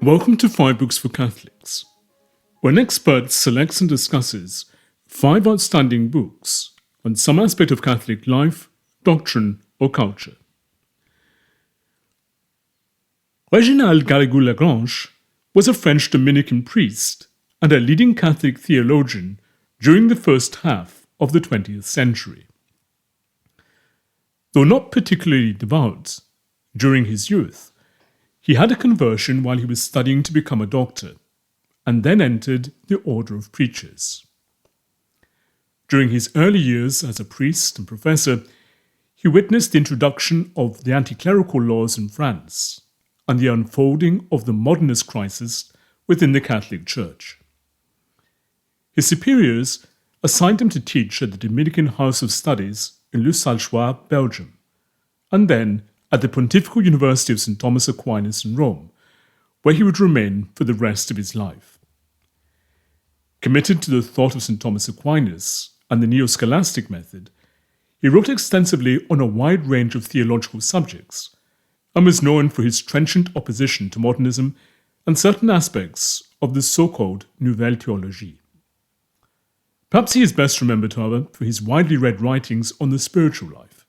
Welcome to 5 Books for Catholics, where an expert selects and discusses 5 outstanding books on some aspect of Catholic life, doctrine, or culture. Réginald Garrigou-Lagrange was a French Dominican priest and a leading Catholic theologian during the first half of the 20th century. Though not particularly devout, during his youth, he had a conversion while he was studying to become a doctor, and then entered the Order of Preachers. During his early years as a priest and professor, he witnessed the introduction of the anti-clerical laws in France and the unfolding of the modernist crisis within the Catholic Church. His superiors assigned him to teach at the Dominican House of Studies in Le Salchois, Belgium, and then at the Pontifical University of St. Thomas Aquinas in Rome, where he would remain for the rest of his life. Committed to the thought of St. Thomas Aquinas and the neo-scholastic method, he wrote extensively on a wide range of theological subjects, and was known for his trenchant opposition to modernism and certain aspects of the so-called Nouvelle Théologie. Perhaps he is best remembered, however, for his widely read writings on the spiritual life.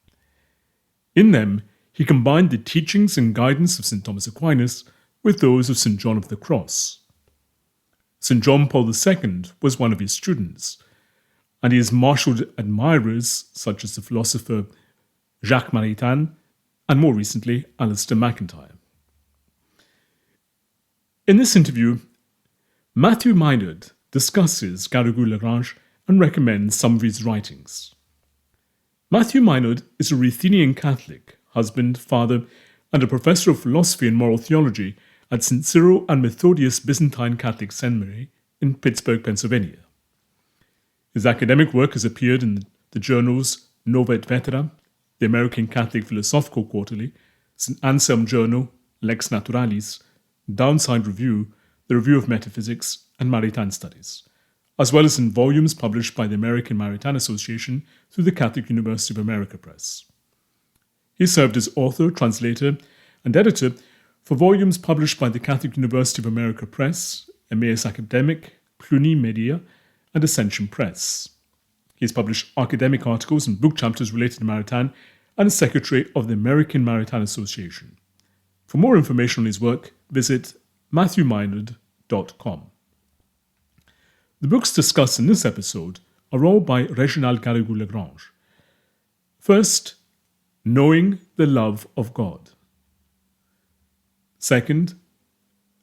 In them, he combined the teachings and guidance of St. Thomas Aquinas with those of St. John of the Cross. St. John Paul II was one of his students, and his marshalled admirers such as the philosopher Jacques Maritain and more recently Alistair MacIntyre. In this interview, Matthew Maynard discusses Garrigou-Lagrange and recommends some of his writings. Matthew Maynard is a Ruthenian Catholic, husband, father, and a professor of philosophy and moral theology at St. Cyril and Methodius Byzantine Catholic Seminary in Pittsburgh, Pennsylvania. His academic work has appeared in the journals Nova et Vetera, the American Catholic Philosophical Quarterly, St. Anselm Journal, Lex Naturalis, Downside Review, the Review of Metaphysics, and Maritain Studies, as well as in volumes published by the American Maritain Association through the Catholic University of America Press. He served as author, translator, and editor for volumes published by the Catholic University of America Press, Emmaus Academic, Cluny Media, and Ascension Press. He has published academic articles and book chapters related to Maritain and is secretary of the American Maritain Association. For more information on his work, visit matthewmaynard.com. The books discussed in this episode are all by Réginald Garrigou-Lagrange. First, Knowing the Love of God. Second,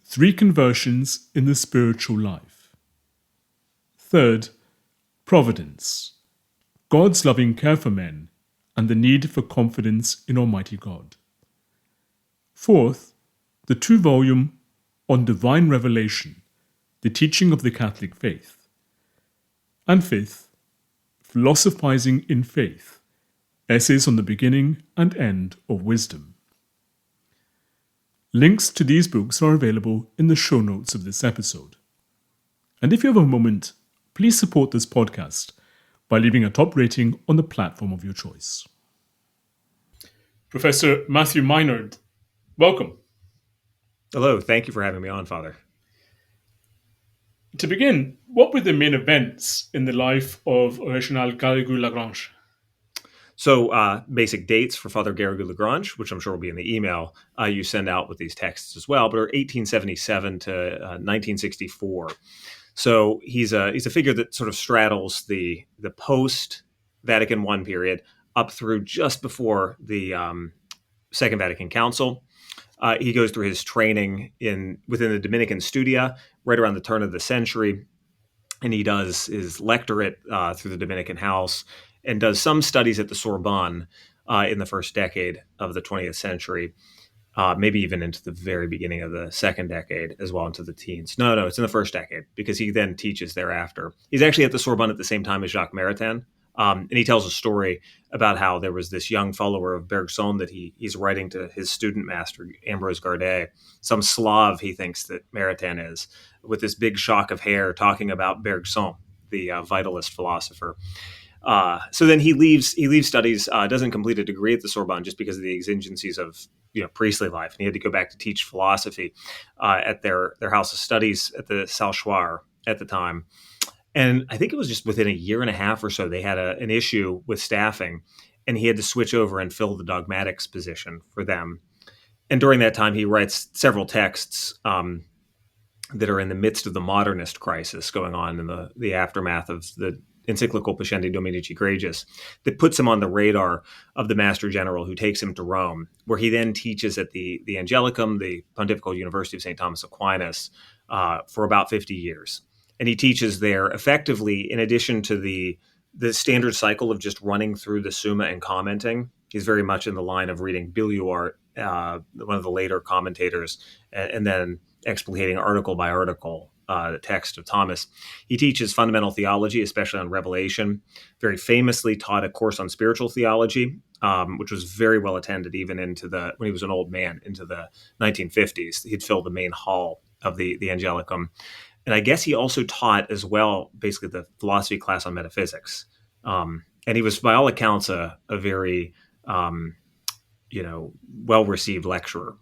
3 Conversions in the Spiritual Life. Third, Providence, God's loving care for men and the need for confidence in Almighty God. Fourth, the 2-volume On Divine Revelation, the Teaching of the Catholic Faith. And fifth, Philosophizing in Faith, Essays on the Beginning and End of Wisdom. Links to these books are available in the show notes of this episode. And if you have a moment, please support this podcast by leaving a top rating on the platform of your choice. Professor Matthew Maynard, welcome. Hello, thank you for having me on, Father. To begin, what were the main events in the life of Réginald Garrigou-Lagrange? So basic dates for Father Garrigou-Lagrange, which I'm sure will be in the email you send out with these texts as well, but are 1877 to 1964. So he's a figure that sort of straddles the post-Vatican I period up through just before the Second Vatican Council. He goes through his training within the Dominican Studia right around the turn of the century, and he does his lectorate through the Dominican House and does some studies at the Sorbonne in the first decade of the 20th century, maybe even into the very beginning of the second decade as well, into the teens. No, it's in the first decade because he then teaches thereafter. He's actually at the Sorbonne at the same time as Jacques Maritain, and he tells a story about how there was this young follower of Bergson that he's writing to his student master, Ambroise Gardet, some Slav he thinks that Maritain is, with this big shock of hair talking about Bergson, the vitalist philosopher. So then he leaves studies, doesn't complete a degree at the Sorbonne just because of the exigencies of priestly life, and he had to go back to teach philosophy at their house of studies at the Salchoir at the time. And I think it was just within a year and a half or so, they had an issue with staffing, and he had to switch over and fill the dogmatics position for them. And during that time, he writes several texts that are in the midst of the modernist crisis going on in the aftermath of the encyclical Pascendi Dominici Gregis, that puts him on the radar of the Master General, who takes him to Rome, where he then teaches at the Angelicum, the Pontifical University of St. Thomas Aquinas, for about 50 years. And he teaches there effectively, in addition to the standard cycle of just running through the Summa and commenting. He's very much in the line of reading Billuart, one of the later commentators, and then explicating article by article the text of Thomas. He teaches fundamental theology, especially on Revelation. Very famously taught a course on spiritual theology, which was very well attended even when he was an old man, into the 1950s. He'd fill the main hall of the Angelicum. And I guess he also taught as well, basically, the philosophy class on metaphysics. And he was, by all accounts, a very well-received lecturer.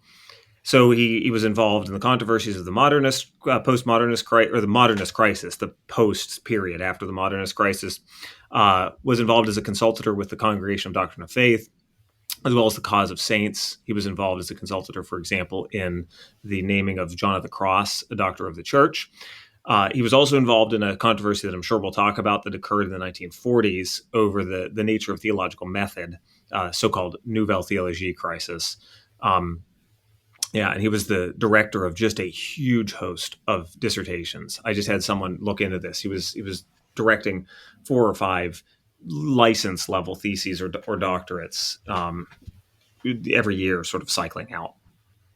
So he was involved in the controversies of the modernist, postmodernist, or the modernist crisis, the post period after the modernist crisis. Was involved as a consultator with the Congregation of Doctrine of Faith, as well as the Cause of Saints. He was involved as a consultator, for example, in the naming of John of the Cross, a doctor of the Church. He was also involved in a controversy that I'm sure we'll talk about that occurred in the 1940s over the nature of theological method, so-called Nouvelle Théologie crisis. And he was the director of just a huge host of dissertations. I just had someone look into this. He was directing 4 or 5 license level theses or doctorates every year, sort of cycling out.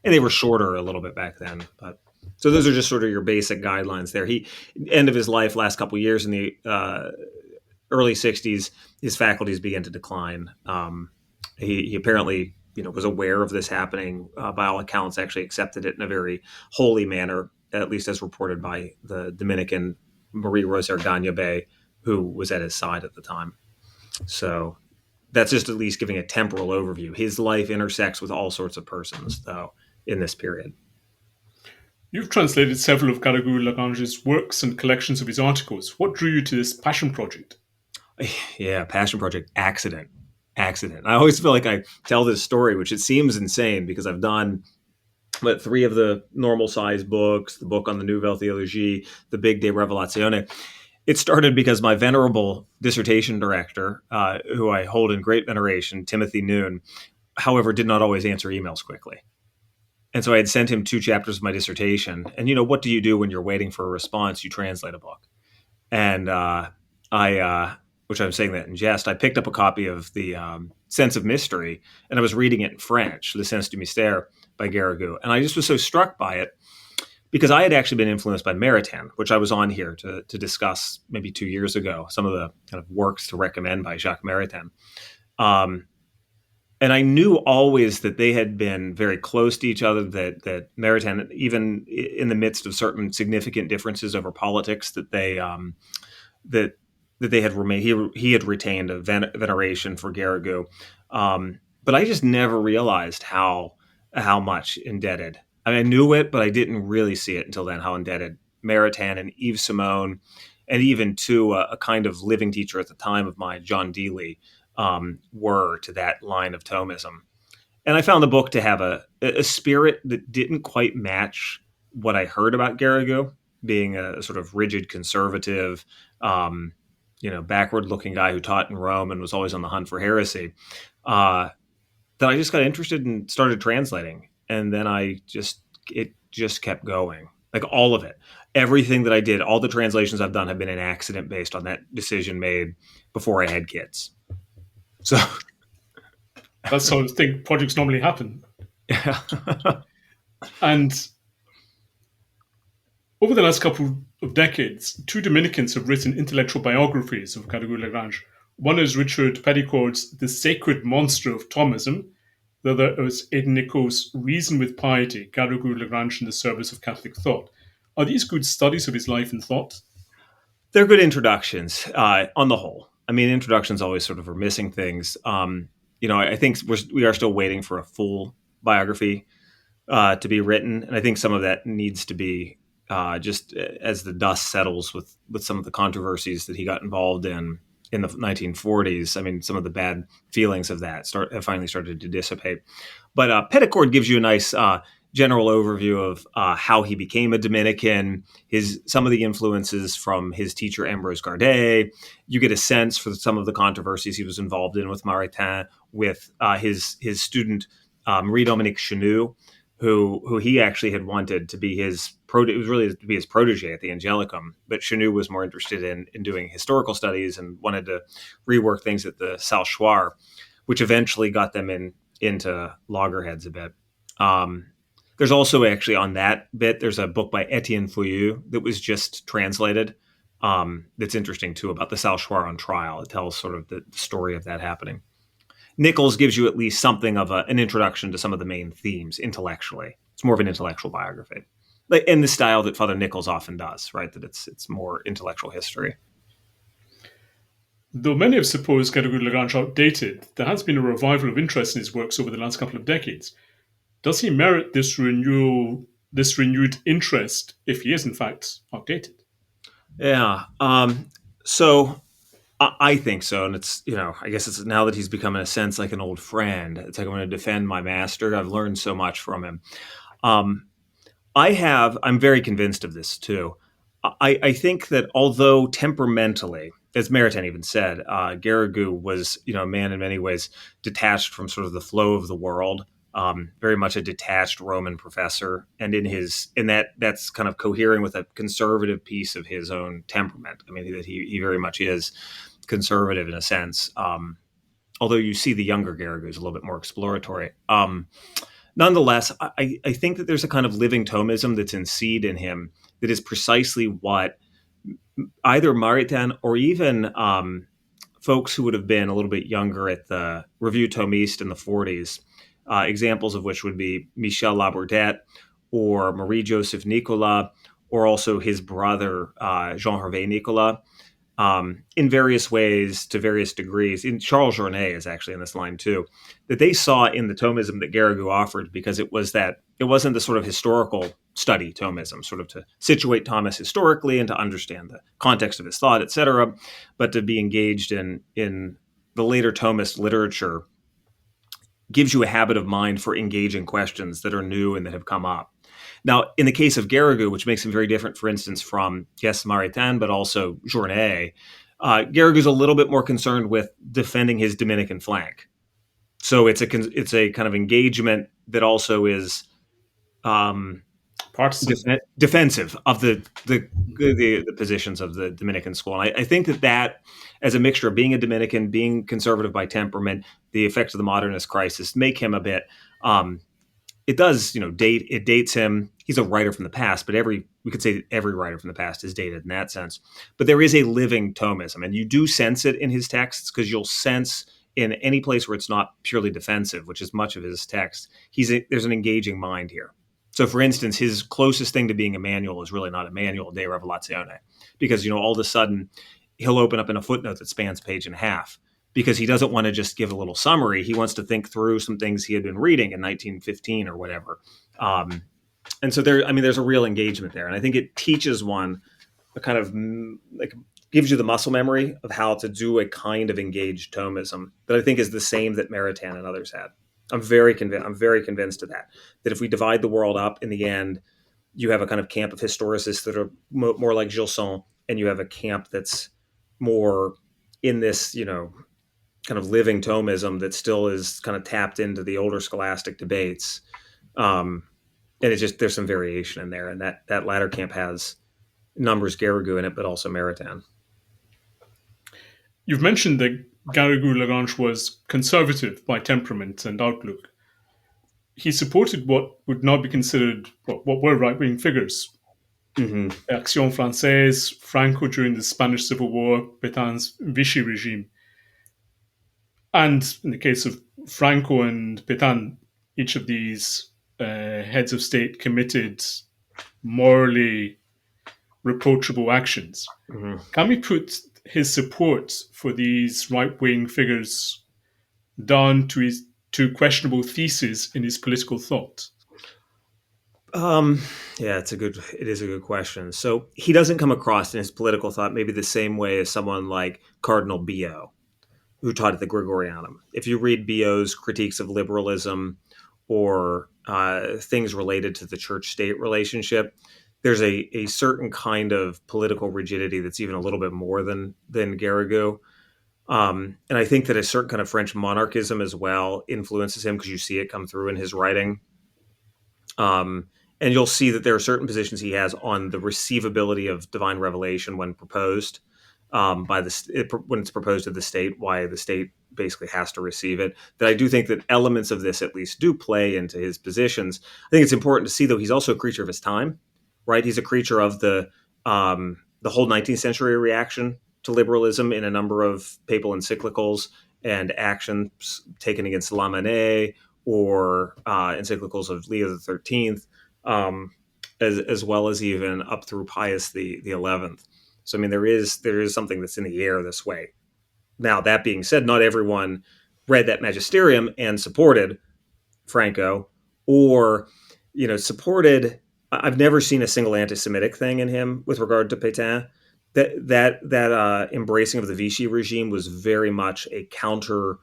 And they were shorter a little bit back then. But so those are just sort of your basic guidelines there. End of his life, last couple of years in the early 60s, his faculties began to decline. He apparently was aware of this happening, by all accounts, actually accepted it in a very holy manner, at least as reported by the Dominican Marie Roser Gagnabe, who was at his side at the time. So that's just at least giving a temporal overview. His life intersects with all sorts of persons, though, in this period. You've translated several of Garrigou-Lagrange's works and collections of his articles. What drew you to this passion project? Yeah, passion project, accident. I always feel like I tell this story, which it seems insane because I've done 3 of the normal size books, the book on the Nouvelle Théologie, the big De Revelatione. It started because my venerable dissertation director, who I hold in great veneration, Timothy Noon, however, did not always answer emails quickly. And so I had sent him 2 chapters of my dissertation. And what do you do when you're waiting for a response? You translate a book. And which I'm saying that in jest, I picked up a copy of the Sense of Mystery, and I was reading it in French, Le Sens du Mystère by Garrigou. And I just was so struck by it because I had actually been influenced by Maritain, which I was on here to discuss maybe 2 years ago, some of the kind of works to recommend by Jacques Maritain. And I knew always that they had been very close to each other, that Maritain, even in the midst of certain significant differences over politics, that they had remained. He had retained a veneration for Garrigou, but I just never realized how much indebted. I mean, I knew it, but I didn't really see it until then. How indebted Maritain and Yves Simon, and even to a kind of living teacher at the time of mine, John Dealey, were to that line of Thomism. And I found the book to have a spirit that didn't quite match what I heard about Garrigou, being a sort of rigid conservative, backward-looking guy who taught in Rome and was always on the hunt for heresy, that I just got interested and started translating. And then it just kept going. Like all of it. Everything that I did, all the translations I've done have been an accident based on that decision made before I had kids. So that's how I think projects normally happen. Yeah. And over the last couple of decades, 2 Dominicans have written intellectual biographies of Garrigou-Lagrange. One is Richard Petticoat's The Sacred Monster of Thomism. The other is Aidan Nichols' Reason with Piety, Garrigou-Lagrange in the Service of Catholic Thought. Are these good studies of his life and thought? They're good introductions on the whole. I mean, introductions always sort of are missing things. I think we are still waiting for a full biography to be written, and I think some of that needs to be just as the dust settles with some of the controversies that he got involved in the 1940s. I mean, some of the bad feelings of that have finally started to dissipate. But Petticord gives you a nice general overview of how he became a Dominican, some of the influences from his teacher Ambrose Gardet. You get a sense for some of the controversies he was involved in with Maritain, with his student Marie-Dominique Chenu, who he actually had wanted to be his it was really to be his protege at the Angelicum, but Chenu was more interested in doing historical studies and wanted to rework things at the Salchoir, which eventually got them into loggerheads a bit. There's also actually on that bit, there's a book by Etienne Fouillou that was just translated that's interesting too about the Salchoir on trial. It tells sort of the story of that happening. Nichols gives you at least something of an introduction to some of the main themes intellectually. It's more of an intellectual biography, in the style that Father Nichols often does, right? That it's more intellectual history. Though many have supposed Garrigou-Lagrange outdated, there has been a revival of interest in his works over the last couple of decades. Does he merit this renewed interest if he is in fact outdated? Yeah. So I think so, and it's I guess it's now that he's become in a sense like an old friend. It's like I'm going to defend my master. I've learned so much from him. I'm very convinced of this too. I think that although temperamentally, as Maritain even said, Garrigou was a man in many ways detached from sort of the flow of the world. Very much a detached Roman professor, and that's kind of cohering with a conservative piece of his own temperament. I mean, that he very much is conservative in a sense. Although you see the younger Garrigou is a little bit more exploratory. Nonetheless, I think that there's a kind of living Thomism that's in seed in him that is precisely what either Maritain or even folks who would have been a little bit younger at the Revue Thomiste in the 40s, examples of which would be Michel Labourdette or Marie-Joseph Nicolas, or also his brother, Jean-Hervé Nicolas, in various ways, to various degrees. And Charles Journet is actually in this line too, that they saw in the Thomism that Garrigou offered, because it wasn't the sort of historical study Thomism, sort of to situate Thomas historically and to understand the context of his thought, etc., but to be engaged in the later Thomist literature gives you a habit of mind for engaging questions that are new and that have come up. Now, in the case of Garrigou, which makes him very different, for instance, from, yes, Maritain, but also Journet, Garrigou's a little bit more concerned with defending his Dominican flank. So it's a kind of engagement that also is defensive of the positions of the Dominican school. And I think that as a mixture of being a Dominican, being conservative by temperament, the effects of the modernist crisis make him a bit. It does, it dates him. He's a writer from the past, but we could say that every writer from the past is dated in that sense. But there is a living Thomism, and you do sense it in his texts, because you'll sense in any place where it's not purely defensive, which is much of his text, there's an engaging mind here. So, for instance, his closest thing to being a manual is really not a manual de Revelazione, because all of a sudden he'll open up in a footnote that spans a page and a half, because he doesn't want to just give a little summary. He wants to think through some things he had been reading in 1915 or whatever. And so there's a real engagement there. And I think it teaches one a kind of gives you the muscle memory of how to do a kind of engaged Thomism that I think is the same that Maritain and others had. I'm very convinced of that if we divide the world up, in the end, you have a kind of camp of historicists that are more like Gilson, and you have a camp that's more in this, kind of living Thomism that still is kind of tapped into the older scholastic debates. And it's just, there's some variation in there. And that latter camp has numbers Garrigou in it, but also Maritain. You've mentioned that Garrigou-Lagrange was conservative by temperament and outlook. He supported what would now be considered what were right-wing figures. Mm-hmm. Action Française, Franco during the Spanish Civil War, Pétain's Vichy regime. And in the case of Franco and Pétain, each of these heads of state committed morally reproachable actions. Mm-hmm. Can we put his support for these right-wing figures down to to questionable theses in his political thought? Yeah, it is a good question. So he doesn't come across in his political thought maybe the same way as someone like Cardinal Bio, who taught at the Gregorianum. If you read Bio's critiques of liberalism or things related to the church-state relationship, there's a certain kind of political rigidity that's even a little bit more than Garrigou. And I think that a certain kind of French monarchism as well influences him because you see it come through in his writing. And you'll see that there are certain positions he has on the receivability of divine revelation when proposed when it's proposed to the state, why the state basically has to receive it. That I do think that elements of this at least do play into his positions. I think it's important to see, though, he's also a creature of his time, right? He's a creature of the whole 19th century reaction to liberalism in a number of papal encyclicals and actions taken against Lamennais or encyclicals of Leo the 13th, as well as even up through Pius the 11th. So I mean, there is something that's in the air this way. Now, that being said, not everyone read that magisterium and supported Franco, or supported. I've never seen a single anti-Semitic thing in him with regard to Pétain. That embracing of the Vichy regime was very much a counter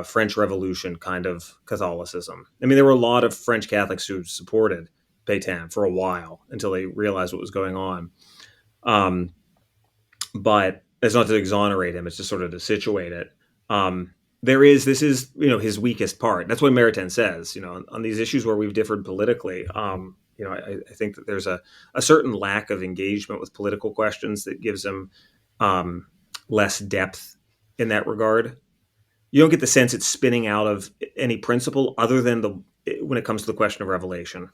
French Revolution kind of Catholicism. I mean, there were a lot of French Catholics who supported Pétain for a while until they realized what was going on. But it's not to exonerate him; it's just sort of to situate it. This is his weakest part. That's what Maritain says. On these issues where we've differed politically, I think that there's a certain lack of engagement with political questions that gives him less depth in that regard. You don't get the sense it's spinning out of any principle other than when it comes to the question of revelation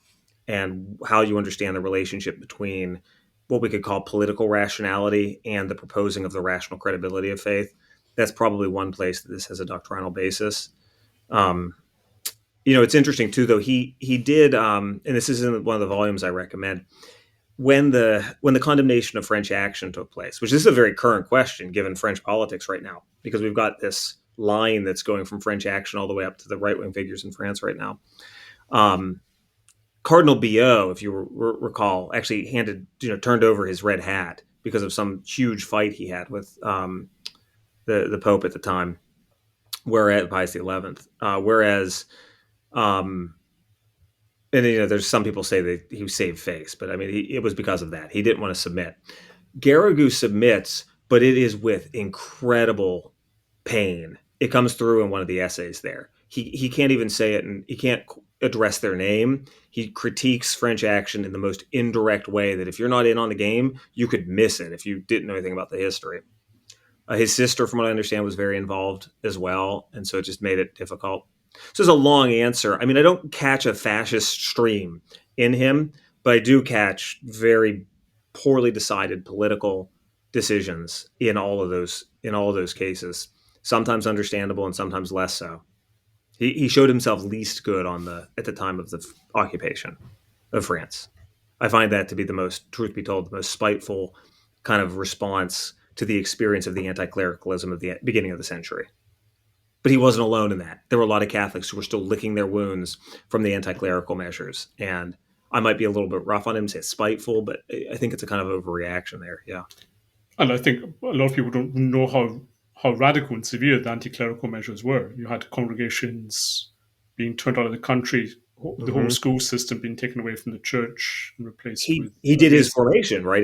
and how you understand the relationship between what we could call political rationality and the proposing of the rational credibility of faith. That's probably one place that this has a doctrinal basis. It's interesting too, though. He did, and this is in one of the volumes I recommend, when the condemnation of French action took place, which is a very current question given French politics right now, because we've got this line that's going from French action all the way up to the right-wing figures in France right now. Cardinal Billot, if you recall, actually turned over his red hat because of some huge fight he had with the Pope at the time, whereas Pius XI. And there's some people say that he saved face, but I mean, it was because of that. He didn't want to submit. Garrigou submits, but it is with incredible pain. It comes through in one of the essays there. He can't even say it, and he can't address their name. He critiques French action in the most indirect way that if you're not in on the game, you could miss it if you didn't know anything about the history. His sister, from what I understand, was very involved as well, and so it just made it difficult. So it's a long answer. I mean, I don't catch a fascist stream in him, but I do catch very poorly decided political decisions in all of those cases. Sometimes understandable and sometimes less so. He showed himself least good at the time of the occupation of France. I find that to be truth be told, the most spiteful kind of response to the experience of the anti-clericalism of the beginning of the century. But he wasn't alone in that. There were a lot of Catholics who were still licking their wounds from the anti-clerical measures. And I might be a little bit rough on him, say it's spiteful, but I think it's a kind of overreaction there. Yeah. And I think a lot of people don't know how radical and severe the anti-clerical measures were. You had congregations being turned out of the country, the whole school system being taken away from the church and replaced with... He did his formation, right?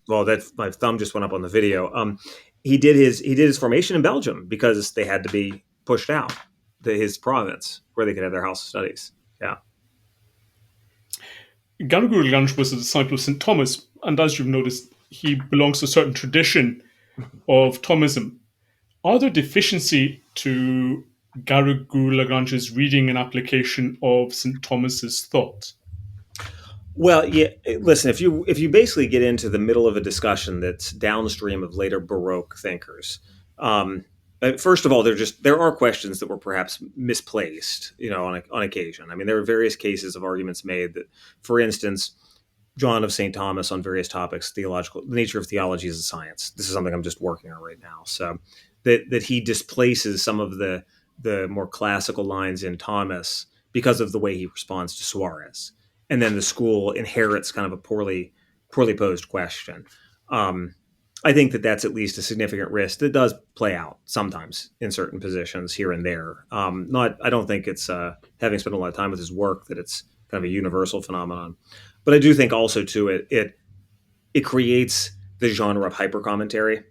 Well, that my thumb just went up on the video. He did his formation in Belgium because they had to be pushed out his province where they could have their house of studies. Yeah. Garrigou-Lagrange was a disciple of St. Thomas, and as you've noticed, he belongs to a certain tradition of Thomism. Are there deficiency to Garrigou-Lagrange's reading and application of St. Thomas's thought? Well, yeah. Listen, if you basically get into the middle of a discussion that's downstream of later Baroque thinkers, first of all, there are questions that were perhaps misplaced, on occasion. I mean, there are various cases of arguments made that, for instance, John of St. Thomas on various topics, the nature of theology as a science. This is something I'm just working on right now. So that he displaces some of the the more classical lines in Thomas because of the way he responds to Suarez. And then the school inherits kind of a poorly posed question. I think that that's at least a significant risk that does play out sometimes in certain positions here and there. I don't think it's having spent a lot of time with his work that it's kind of a universal phenomenon, but I do think also too it creates the genre of hypercommentary.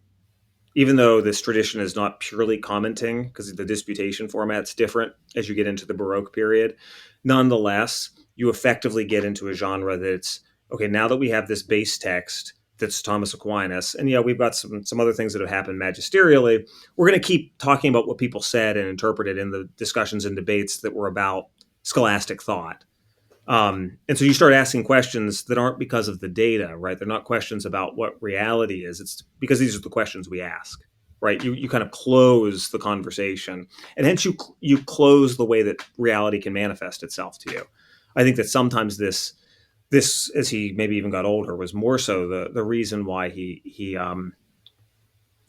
Even though this tradition is not purely commenting, because the disputation format's different as you get into the Baroque period, nonetheless, you effectively get into a genre that's, okay, now that we have this base text that's Thomas Aquinas, and we've got some other things that have happened magisterially, we're going to keep talking about what people said and interpreted in the discussions and debates that were about scholastic thought. And so you start asking questions that aren't because of the data, right? They're not questions about what reality is. It's because these are the questions we ask, right? You kind of close the conversation, and hence you close the way that reality can manifest itself to you. I think that sometimes this as he maybe even got older was more so the reason why he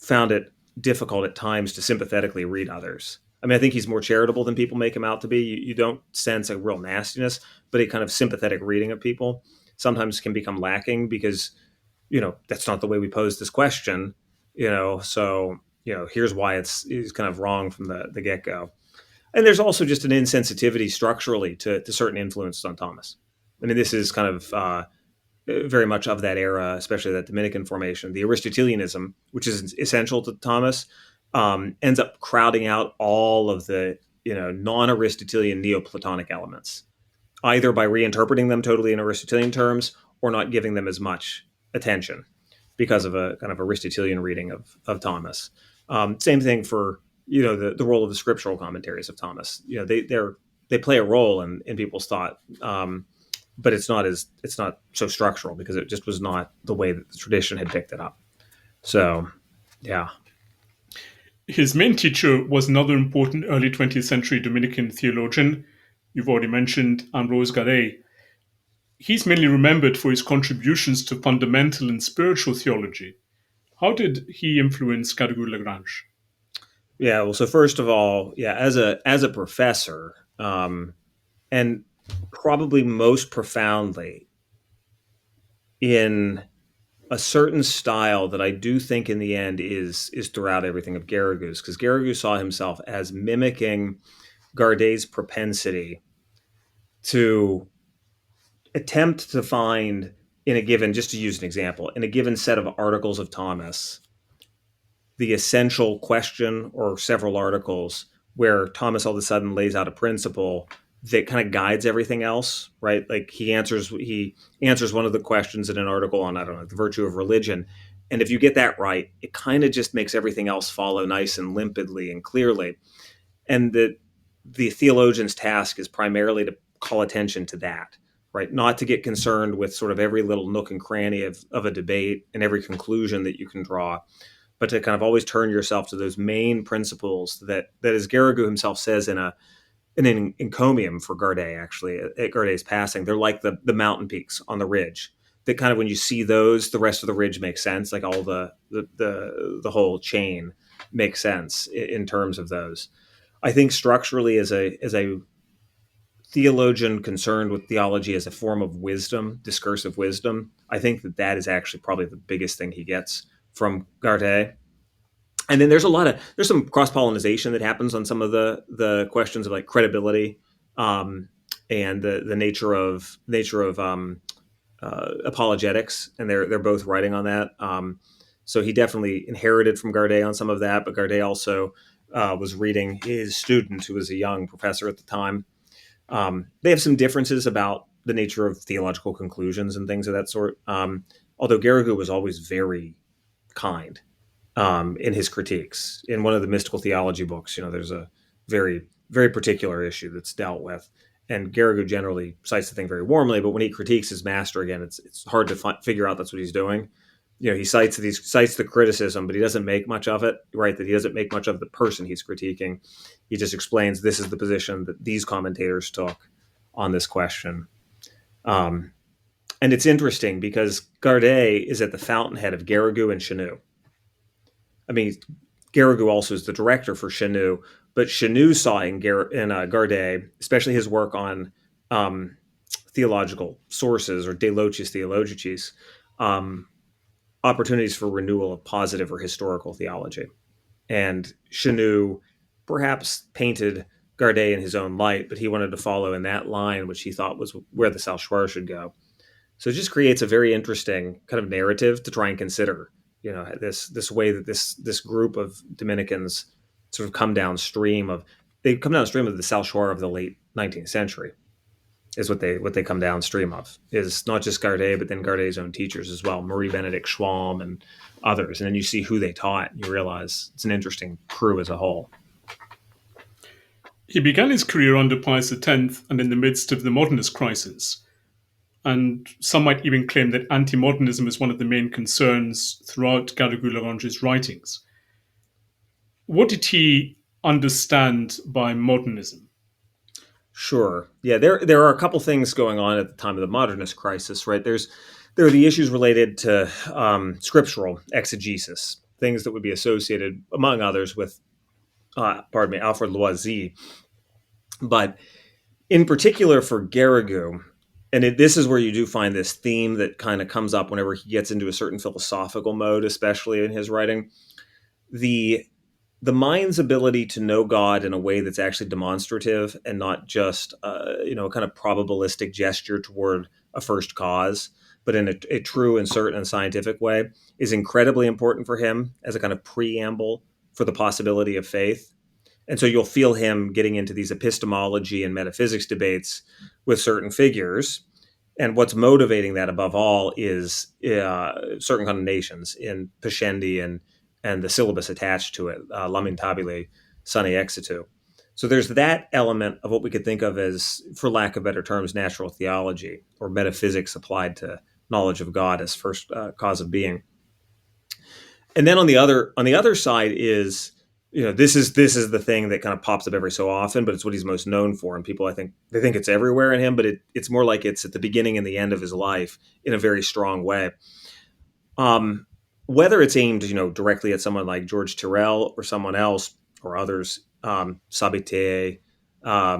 found it difficult at times to sympathetically read others. I mean, I think he's more charitable than people make him out to be. You don't sense a real nastiness, but a kind of sympathetic reading of people sometimes can become lacking because, that's not the way we pose this question, so, here's why it's kind of wrong from the get-go. And there's also just an insensitivity structurally to certain influences on Thomas. I mean, this is kind of very much of that era, especially that Dominican formation. The Aristotelianism, which is essential to Thomas, ends up crowding out all of the non-Aristotelian Neoplatonic elements, either by reinterpreting them totally in Aristotelian terms or not giving them as much attention because of a kind of Aristotelian reading of Thomas. Same thing for the role of the scriptural commentaries of Thomas. They play a role in people's thought. But it's not so structural because it just was not the way that the tradition had picked it up. So, yeah. His main teacher was another important early 20th century Dominican theologian. You've already mentioned Ambrose Garré. He's mainly remembered for his contributions to fundamental and spiritual theology. How did he influence Garrigou-Lagrange? Yeah, well, so first of all, as a professor, and probably most profoundly in a certain style that I do think in the end is throughout everything of Garrigou's, because Garrigou saw himself as mimicking Gardet's propensity to attempt to find in a given, just to use an example, in a given set of articles of Thomas, the essential question or several articles where Thomas all of a sudden lays out a principle that kind of guides everything else, right? Like he answers one of the questions in an article on, I don't know, the virtue of religion. And if you get that right, it kind of just makes everything else follow nice and limpidly and clearly. And the theologian's task is primarily to call attention to that, right? Not to get concerned with sort of every little nook and cranny of a debate and every conclusion that you can draw, but to kind of always turn yourself to those main principles that as Garrigou himself says in an encomium for Gardet, actually, at Gardet's passing, they're like the mountain peaks on the ridge. That kind of when you see those, the rest of the ridge makes sense. Like all the whole chain makes sense in terms of those. I think structurally, as a theologian concerned with theology as a form of wisdom, discursive wisdom, I think that is actually probably the biggest thing he gets from Gardet. And then there's some cross-pollination that happens on some of the questions of like credibility, and the nature of apologetics, and they're both writing on that. So he definitely inherited from Gardet on some of that, but Gardet also was reading his student, who was a young professor at the time. They have some differences about the nature of theological conclusions and things of that sort. Although Garrigou was always very kind in his critiques. In one of the mystical theology books, there's a very, very particular issue that's dealt with. And Garrigou generally cites the thing very warmly, but when he critiques his master again, it's hard to figure out that's what he's doing. He cites the criticism, but he doesn't make much of it, right? That he doesn't make much of the person he's critiquing. He just explains this is the position that these commentators took on this question. And it's interesting because Gardet is at the fountainhead of Garrigou and Chanute. I mean, Garrigou also is the director for Chanute, But Chenu saw in Gardet, especially his work on theological sources or De Locis Theologicis, opportunities for renewal of positive or historical theology. And Chenu perhaps painted Gardet in his own light, but he wanted to follow in that line, which he thought was where the Salchoir should go. So it just creates a very interesting kind of narrative to try and consider, this way that this group of Dominicans sort of come downstream of the Salchoir of the late 19th century, is what they come downstream of, is not just Gardet, but then Gardet's own teachers as well, Marie Benedict Schwalm and others. And then you see who they taught, and you realize it's an interesting crew as a whole. He began his career under Pius X and in the midst of the modernist crisis. And some might even claim that anti-modernism is one of the main concerns throughout Garrigou-Lagrange's writings. What did he understand by modernism? Sure. Yeah, there are a couple things going on at the time of the modernist crisis, right? There are the issues related to scriptural exegesis, things that would be associated, among others, with, Alfred Loisy. But in particular for Garrigou, and this is where you do find this theme that kind of comes up whenever he gets into a certain philosophical mode, especially in his writing, the mind's ability to know God in a way that's actually demonstrative and not just, a kind of probabilistic gesture toward a first cause, but in a true and certain and scientific way, is incredibly important for him as a kind of preamble for the possibility of faith. And so you'll feel him getting into these epistemology and metaphysics debates with certain figures. And what's motivating that above all is certain condemnations in Pascendi and the syllabus attached to it, Lamentabile Sane Exitu. So there's that element of what we could think of as, for lack of better terms, natural theology or metaphysics applied to knowledge of God as first cause of being. And then on the other side is, this is the thing that kind of pops up every so often, but it's what he's most known for. And people, I think, they think it's everywhere in him, but it's more like it's at the beginning and the end of his life in a very strong way. Whether it's aimed, directly at someone like George Tyrrell or someone else or others, Sabatier, a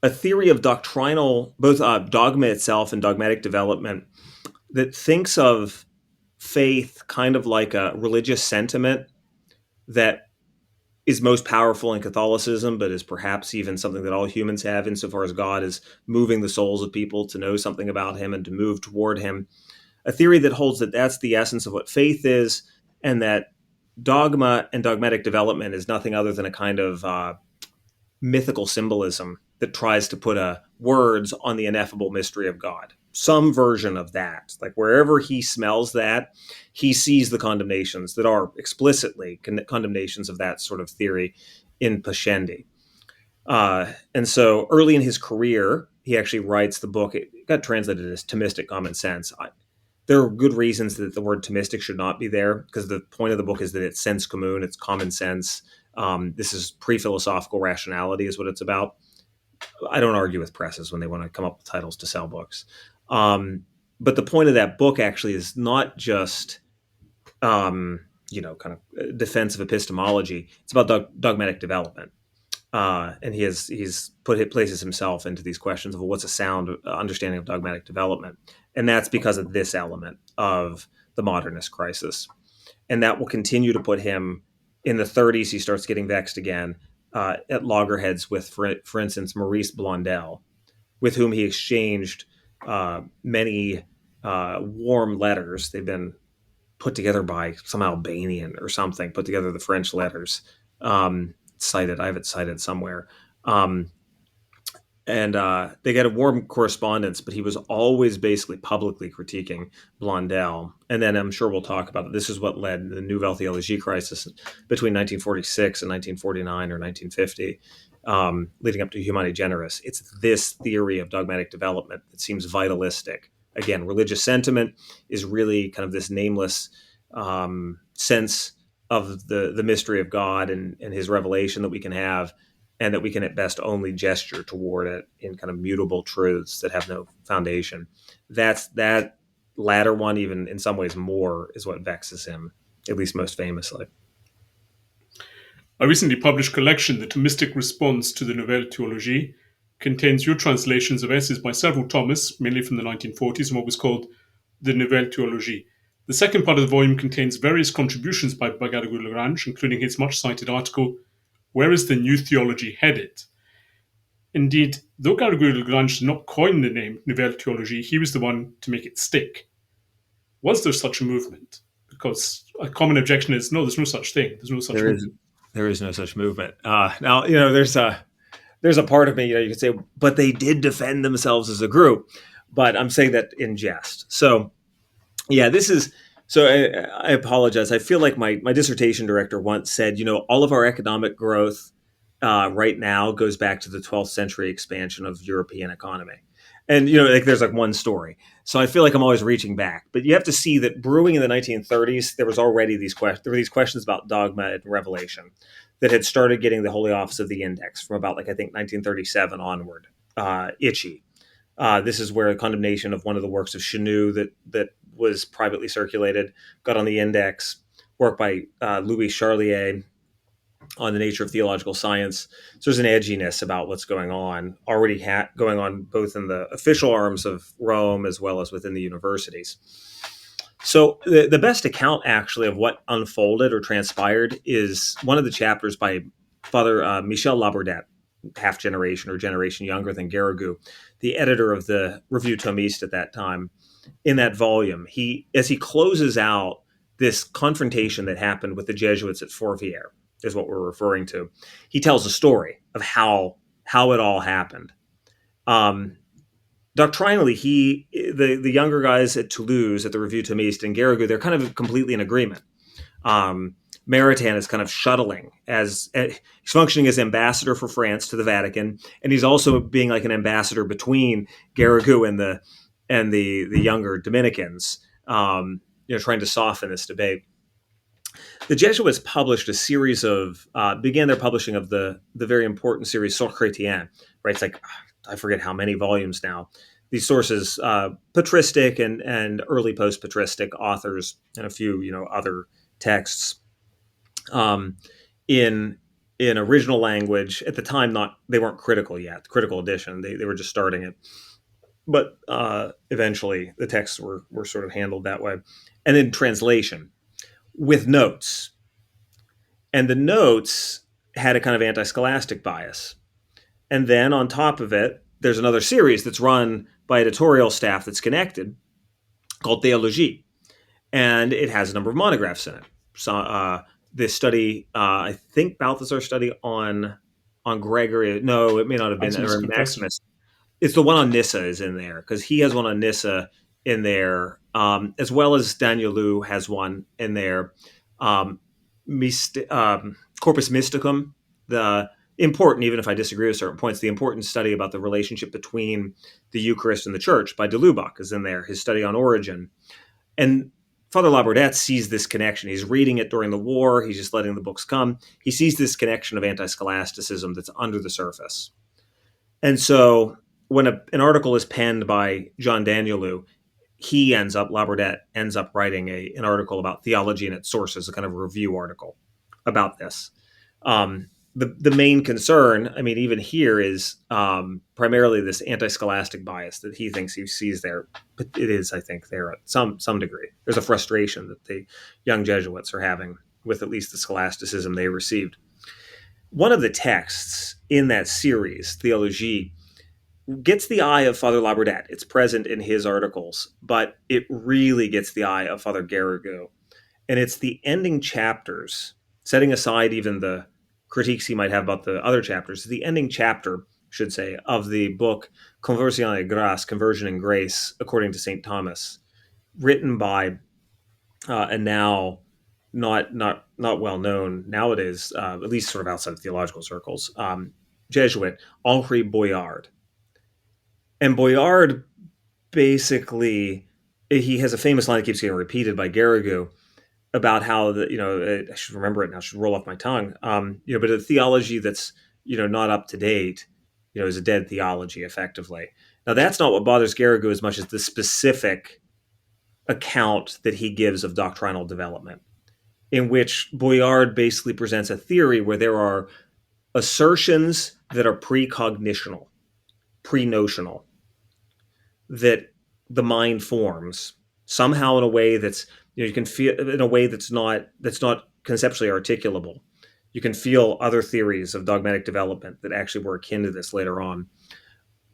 theory of doctrinal, both dogma itself and dogmatic development, that thinks of faith kind of like a religious sentiment that is most powerful in Catholicism, but is perhaps even something that all humans have insofar as God is moving the souls of people to know something about him and to move toward him. A theory that holds that that's the essence of what faith is, and that dogma and dogmatic development is nothing other than a kind of mythical symbolism that tries to put words on the ineffable mystery of God. Some version of that. Like wherever he smells that, he sees the condemnations that are explicitly condemnations of that sort of theory in Pascendi. And so early in his career, he actually writes the book. It got translated as Thomistic Common Sense. There are good reasons that the word Thomistic should not be there, because the point of the book is that it's sens commun, it's common sense. This is pre-philosophical rationality is what it's about. I don't argue with presses when they want to come up with titles to sell books. But the point of that book actually is not just, kind of defense of epistemology. It's about dogmatic development. And he's places himself into these questions of what's a sound understanding of dogmatic development. And that's because of this element of the modernist crisis. And that will continue to put him in the 30s. He starts getting vexed again at loggerheads with, for instance, Maurice Blondel, with whom he exchanged many warm letters. They've been put together by some Albanian or something, put together the French letters. Cited. I have it cited somewhere. And they got a warm correspondence, but he was always basically publicly critiquing Blondel. And then I'm sure we'll talk about it. This is what led to the Nouvelle Théologie crisis between 1946 and 1949 or 1950, leading up to Humani Generis. It's this theory of dogmatic development that seems vitalistic. Again, religious sentiment is really kind of this nameless sense of the mystery of God and his revelation that we can have, and that we can at best only gesture toward it in kind of mutable truths that have no foundation. That latter one, even in some ways more, is what vexes him, at least most famously. A recently published collection, The Thomistic Response to the Nouvelle Théologie, contains your translations of essays by several Thomists, mainly from the 1940s, in what was called the Nouvelle Théologie. The second part of the volume contains various contributions by Garrigou-Lagrange, including his much cited article, Where is the New Theology Headed? Indeed, though Garrigou-Lagrange did not coin the name Nouvelle Théologie, he was the one to make it stick. Was there such a movement? Because a common objection is, no, there's no such thing. There's no such movement. There is no such movement. Now, there's a part of me, you could say, but they did defend themselves as a group. But I'm saying that in jest. So, yeah, this is. So I apologize. I feel like my dissertation director once said, all of our economic growth right now goes back to the 12th century expansion of European economy. And, there's like one story. So I feel like I'm always reaching back. But you have to see that brewing in the 1930s, there was already these questions about dogma and revelation that had started getting the Holy Office of the Index from about, I think, 1937 onward, itchy. This is where a condemnation of one of the works of Chenu that was privately circulated got on the index, work by Louis Charlier on the nature of theological science. So there's an edginess about what's going on, already going on both in the official arms of Rome as well as within the universities. So the best account, actually, of what unfolded or transpired is one of the chapters by Father Michel Labordette, half generation or generation younger than Garrigou, the editor of the Revue Thomiste at that time. In that volume, as he closes out this confrontation that happened with the Jesuits at Fourvière, is what we're referring to, he tells a story of how it all happened. Doctrinally, the younger guys at Toulouse at the Revue Thomiste and Garrigou, they're kind of completely in agreement. Maritain is kind of shuttling he's functioning as ambassador for France to the Vatican, and he's also being like an ambassador between Garrigou and the younger Dominicans, trying to soften this debate. The Jesuits published a series of began their publishing of the very important series Sources Chrétiennes, right? It's like, I forget how many volumes now. These sources, patristic and early post-patristic authors, and a few other texts in original language at the time. They weren't critical yet, critical edition. They were just starting it, but eventually the texts were sort of handled that way, and then translation with notes, and the notes had a kind of anti-scholastic bias. And then on top of it, there's another series that's run by editorial staff that's connected called Théologie. And it has a number of monographs in it. So this study, I think Balthazar's study on Gregory, no, it may not have been, or Maximus. It's the one on Nyssa is in there, because he has one on Nyssa in there, as well as Daniel Liu has one in there. Corpus Mysticum, the important, even if I disagree with certain points, the important study about the relationship between the Eucharist and the Church by de Lubac is in there, his study on Origen. And Father Labordette sees this connection. He's reading it during the war. He's just letting the books come. He sees this connection of anti-scholasticism that's under the surface. And so when an article is penned by John Danielou, Labordette ends up writing an article about theology and its sources, a kind of review article about this. The main concern, even here, is primarily this anti-scholastic bias that he thinks he sees there. But it is, I think, there at some degree. There's a frustration that the young Jesuits are having with at least the scholasticism they received. One of the texts in that series, Théologie, gets the eye of Father Labordette. It's present in his articles, but it really gets the eye of Father Garrigou. And it's the ending chapters, setting aside even the critiques he might have about the other chapters, the ending chapter, should say, of the book Conversion et Grâce, Conversion and Grace, according to St. Thomas, written by a now not well known nowadays, at least sort of outside of theological circles, Jesuit, Henri Boyard. And Boyard basically, he has a famous line that keeps getting repeated by Garrigou about how I should remember it now, I should roll off my tongue. But a theology that's not up to date, is a dead theology, effectively. Now that's not what bothers Garrigou as much as the specific account that he gives of doctrinal development in which Boyard basically presents a theory where there are assertions that are precognitional, pre-notional, that the mind forms somehow in a way that's, you can feel in a way that's not conceptually articulable. You can feel other theories of dogmatic development that actually were akin to this later on.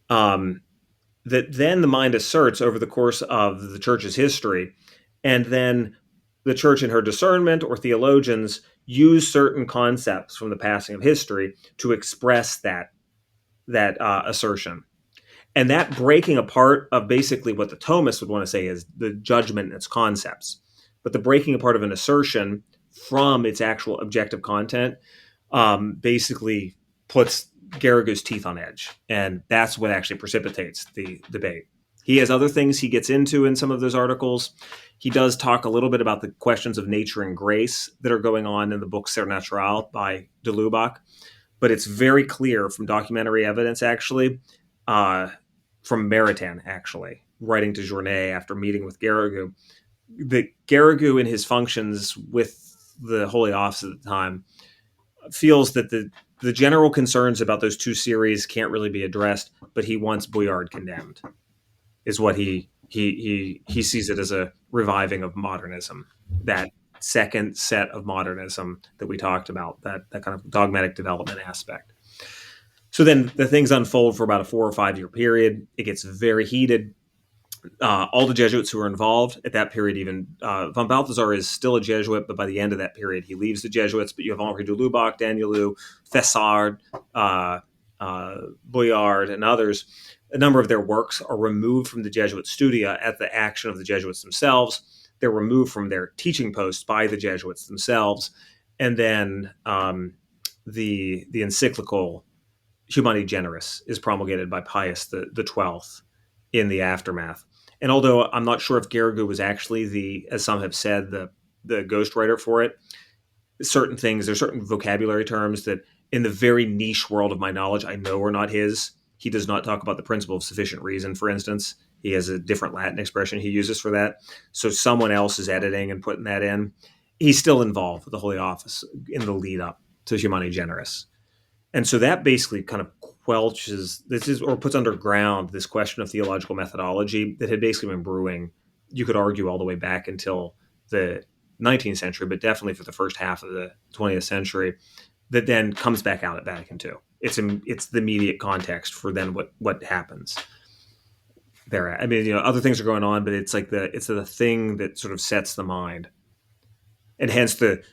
That then the mind asserts over the course of the church's history, and then the church in her discernment or theologians use certain concepts from the passing of history to express that assertion. And that breaking apart of basically what the Thomists would want to say is the judgment and its concepts, but the breaking apart of an assertion from its actual objective content basically puts Garrigou's teeth on edge. And that's what actually precipitates the debate. He has other things he gets into in some of those articles. He does talk a little bit about the questions of nature and grace that are going on in the book Ser Natural by de Lubac. But it's very clear from documentary evidence, actually, from Maritain, actually, writing to Journet after meeting with Garrigou, that Garrigou in his functions with the Holy Office at the time feels that the general concerns about those two series can't really be addressed, but he wants Boyard condemned, is what he sees it as a reviving of modernism, that second set of modernism that we talked about, that kind of dogmatic development aspect. So then the things unfold for about a 4 or 5 year period. It gets very heated. All the Jesuits who are involved at that period, even von Balthasar is still a Jesuit, but by the end of that period, he leaves the Jesuits. But you have Henri de Lubac, Danielou, Fessard, Boyard, and others. A number of their works are removed from the Jesuit studia at the action of the Jesuits themselves. They're removed from their teaching posts by the Jesuits themselves. And then the encyclical Humani Generis is promulgated by Pius the 12th in the aftermath. And although I'm not sure if Garrigou was actually as some have said, the ghostwriter for it, there's certain vocabulary terms that in the very niche world of my knowledge, I know are not his. He does not talk about the principle of sufficient reason, for instance. He has a different Latin expression he uses for that. So someone else is editing and putting that in. He's still involved with the Holy Office in the lead up to Humani Generis. And so that basically kind of quelches or puts underground this question of theological methodology that had basically been brewing, you could argue, all the way back until the 19th century, but definitely for the first half of the 20th century, that then comes back out at Vatican II. It's the immediate context for then what happens there. I mean, other things are going on, but it's like it's the thing that sort of sets the mind. And hence the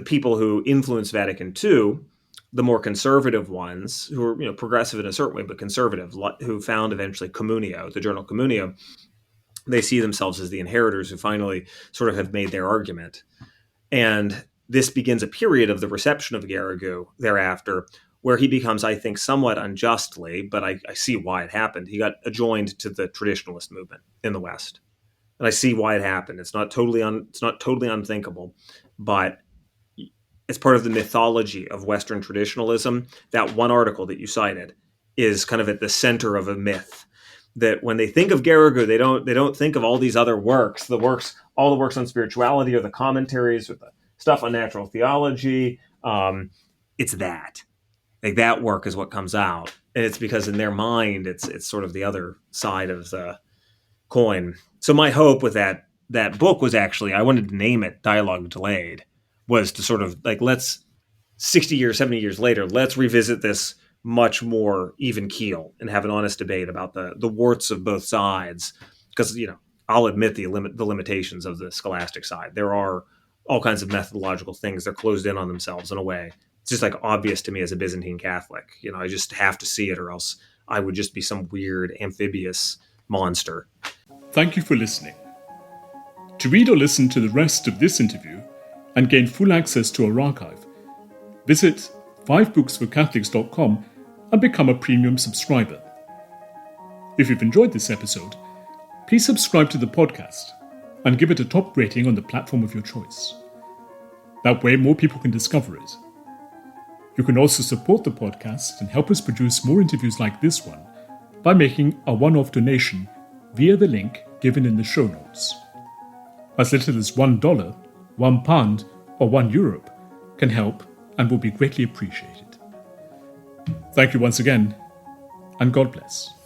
people who influence Vatican II, the more conservative ones, who are progressive in a certain way, but conservative, who found eventually Communio, the journal Communio, they see themselves as the inheritors who finally sort of have made their argument. And this begins a period of the reception of Garrigou thereafter, where he becomes, I think, somewhat unjustly, but I see why it happened. He got adjoined to the traditionalist movement in the West. And I see why it happened. It's not totally unthinkable, but it's part of the mythology of Western traditionalism. That one article that you cited is kind of at the center of a myth. That when they think of Garrigou, they don't think of all these other works. All the works on spirituality, or the commentaries, or the stuff on natural theology. It's that. Like, that work is what comes out, and it's because in their mind, it's sort of the other side of the coin. So my hope with that book was actually, I wanted to name it Dialogue Delayed, was to sort of like, let's 60 years, 70 years later, let's revisit this much more even keel and have an honest debate about the warts of both sides. Because, I'll admit the limitations of the scholastic side. There are all kinds of methodological things. They're closed in on themselves in a way. It's just like obvious to me as a Byzantine Catholic. I just have to see it, or else I would just be some weird amphibious monster. Thank you for listening. To read or listen to the rest of this interview and gain full access to our archive, visit 5booksforcatholics.com and become a premium subscriber. If you've enjoyed this episode, please subscribe to the podcast and give it a top rating on the platform of your choice. That way, more people can discover it. You can also support the podcast and help us produce more interviews like this one by making a one-off donation via the link given in the show notes. As little as $1 £1 or €1 can help and will be greatly appreciated. Thank you once again, and God bless.